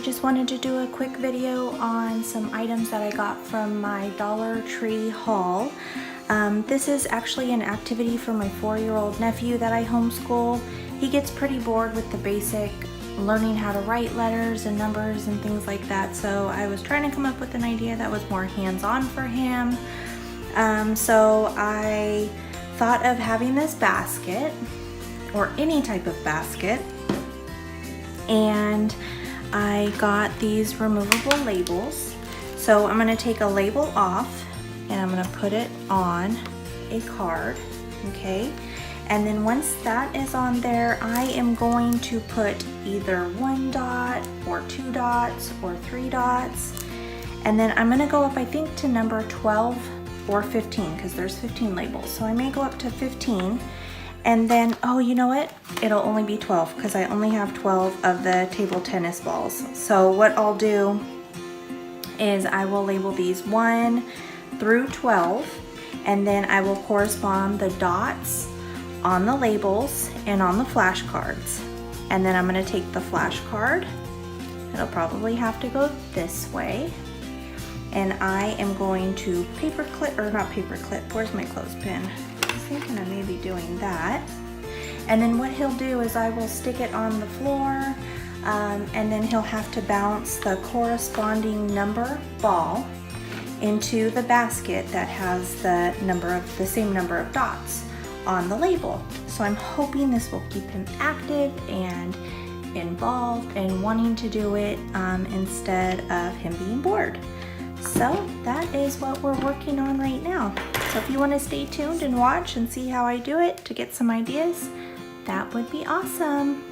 just wanted to do a quick video on some items that I got from my Dollar Tree haul. This is actually an activity for my 4-year-old nephew that I homeschool. He gets pretty bored with the basic learning how to write letters and numbers and things like that, so I was trying to come up with an idea that was more hands-on for him. So I thought of having this basket, or any type of basket, and I got these removable labels. So I'm going to take a label off and I'm going to put it on a card, okay? And then once that is on there, I am going to put either 1 dot or 2 dots or 3 dots. And then I'm going to go up, I think, to number 12 or 15, because there's 15 labels. So I may go up to 15. And then, oh, you know what? It'll only be 12 because I only have 12 of the table tennis balls. So what I'll do is I will label these 1 through 12, and then I will correspond the dots on the labels and on the flashcards. And then I'm going to take the flashcard. It'll probably have to go this way. And I am going to paper clip, or not paper clip, where's my clothespin? I was thinking of maybe doing that. And then what he'll do is I will stick it on the floor, and then he'll have to bounce the corresponding number ball into the basket that has the same number of dots on the label. So I'm hoping this will keep him active and involved and wanting to do it instead of him being bored. So that is what we're working on right now. So if you want to stay tuned and watch and see how I do it to get some ideas, that would be awesome.